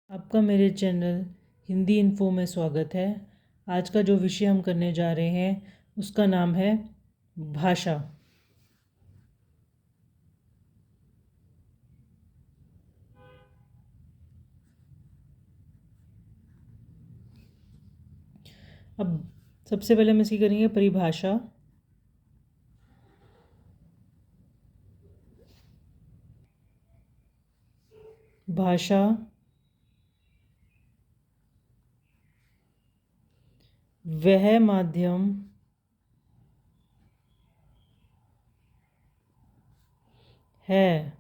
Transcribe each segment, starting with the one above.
आपका मेरे channel Hindi info में स्वागत है। आज का जो विषय हम करने जा रहे हैं उसका नाम है भाषा। अब सबसे पहले हम इसकी करेंगे परिभाषा। भाषा वह माध्यम है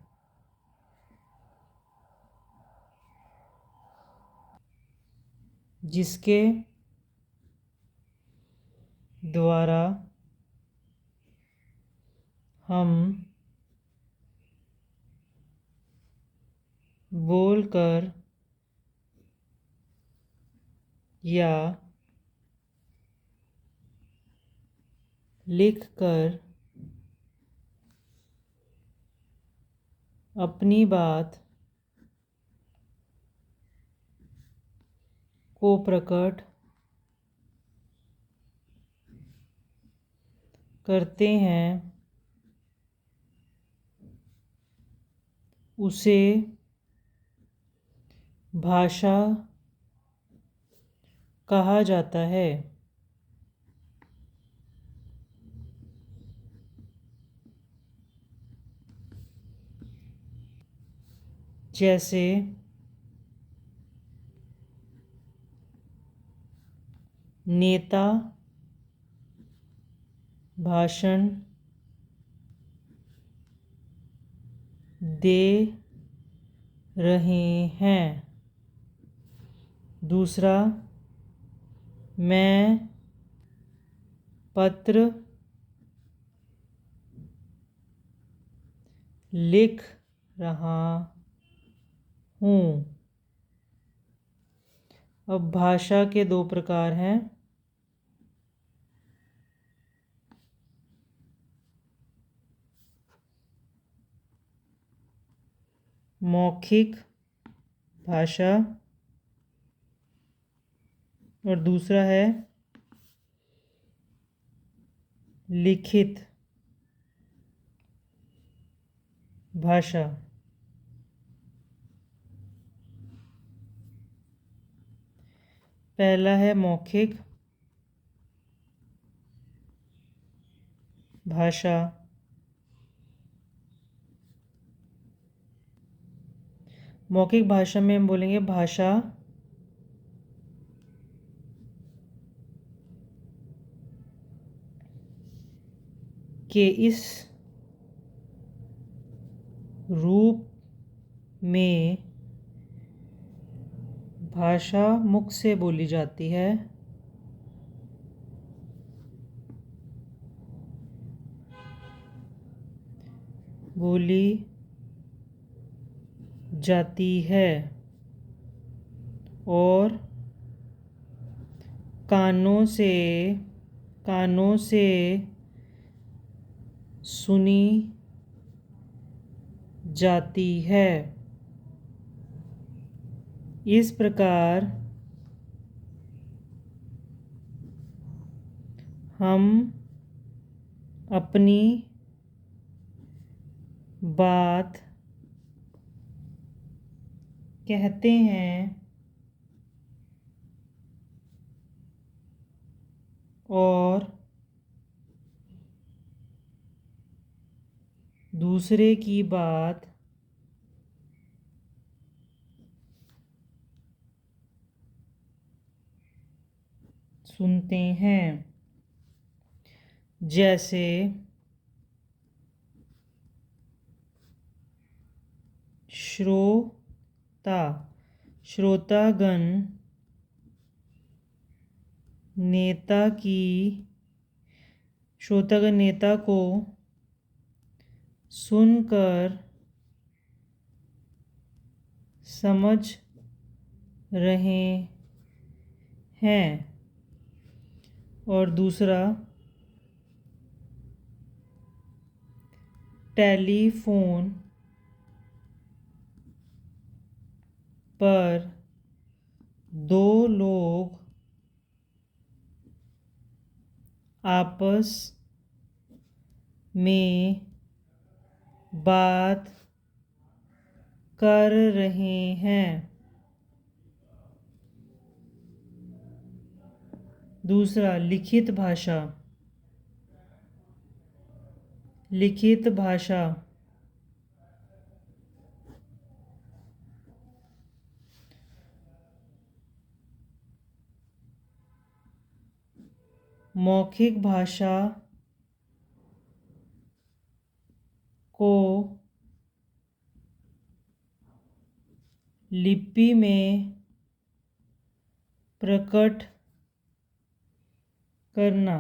जिसके द्वारा हम बोलकर या लिखकर अपनी बात को प्रकट करते हैं उसे भाषा कहा जाता है। जैसे नेता भाषण दे रहे हैं। दूसरा, मैं पत्र लिख रहा हूँ। अब भाषा के दो प्रकार हैं। मौखिक भाषा और दूसरा है लिखित भाषा। पहला है मौखिक भाषा। मौखिक भाषा में हम बोलेंगे भाषा के इस रूप में भाषा मुख से बोली जाती है बोली जाती है और कानों से सुनी जाती है। इस प्रकार हम अपनी बात कहते हैं और दूसरे की बात सुनते हैं। जैसे श्रोतागण नेता को सुनकर समझ रहे हैं और दूसरा टेलीफोन पर दो लोग आपस में बात कर रहे हैं। दूसरा, लिखित भाषा। लिखित भाषा मौखिक भाषा को लिपि में प्रकट करना।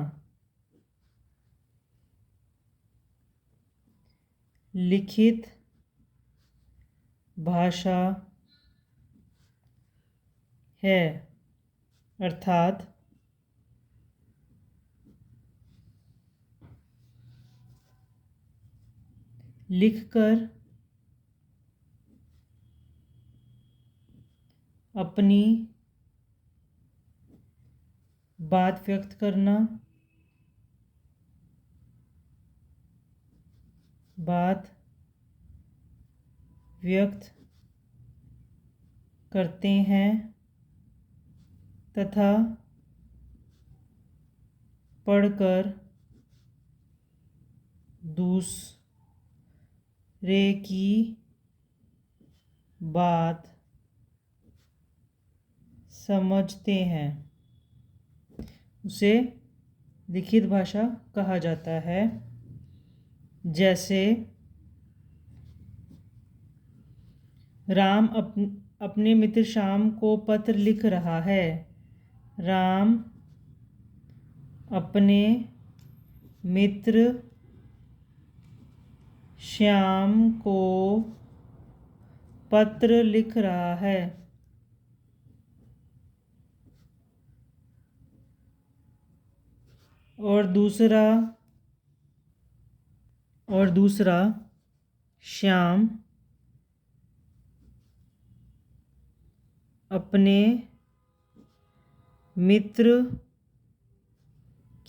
लिखित भाषा है अर्थात लिखकर अपनी बात व्यक्त करना। बात व्यक्त करते हैं तथा पढ़कर दूसरे की बात समझते हैं। उसे लिखित भाषा कहा जाता है। जैसे राम अपने मित्र श्याम को पत्र लिख रहा है। राम अपने मित्र श्याम को पत्र लिख रहा है। और दूसरा श्याम अपने मित्र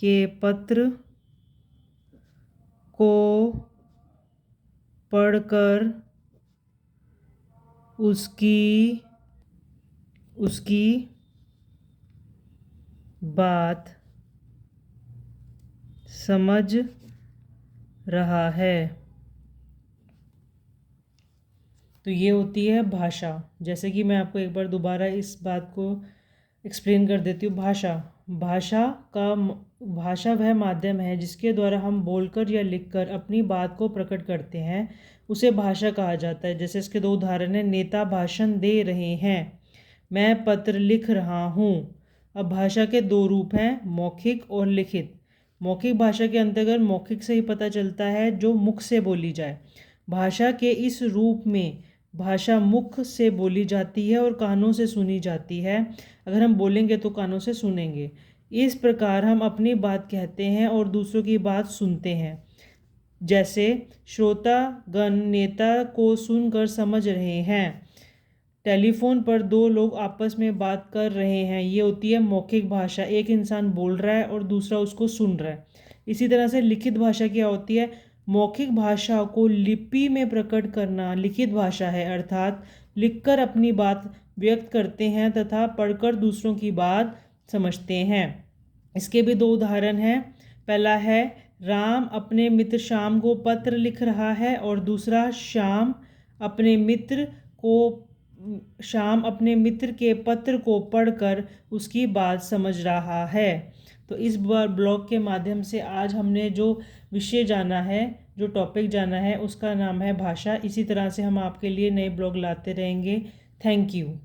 के पत्र को पढ़कर उसकी बात समझ रहा है। तो ये होती है भाषा। जैसे कि मैं आपको एक बार दोबारा इस बात को एक्सप्लेन कर देती हूँ। भाषा वह माध्यम है जिसके द्वारा हम बोलकर या लिखकर अपनी बात को प्रकट करते हैं, उसे भाषा कहा जाता है। जैसे इसके दो उदाहरण हैं। नेता भाषण दे रहे हैं, मैं पत्र लिख रहा हूँ। अब भाषा के दो रूप हैं, मौखिक और लिखित। मौखिक भाषा के अंतर्गत मौखिक से ही पता चलता है जो मुख से बोली जाए। भाषा के इस रूप में भाषा मुख से बोली जाती है और कानों से सुनी जाती है। अगर हम बोलेंगे तो कानों से सुनेंगे। इस प्रकार हम अपनी बात कहते हैं और दूसरों की बात सुनते हैं। जैसे श्रोतागण नेता को सुनकर समझ रहे हैं। टेलीफोन पर दो लोग आपस में बात कर रहे हैं, ये होती है मौखिक भाषा। एक इंसान बोल रहा है और दूसरा उसको सुन रहा है। इसी तरह से लिखित भाषा क्या होती है? मौखिक भाषा को लिपि में प्रकट करना लिखित भाषा है, अर्थात लिखकर अपनी बात व्यक्त करते हैं तथा पढ़कर दूसरों की बात समझते हैं। इसके भी दो उदाहरण हैं। पहला है राम अपने मित्र श्याम को पत्र लिख रहा है और दूसरा श्याम अपने मित्र के पत्र को पढ़कर उसकी बात समझ रहा है। तो इस बार ब्लॉग के माध्यम से आज हमने जो विषय जाना है, जो टॉपिक जाना है, उसका नाम है भाषा। इसी तरह से हम आपके लिए नए ब्लॉग लाते रहेंगे। Thank you.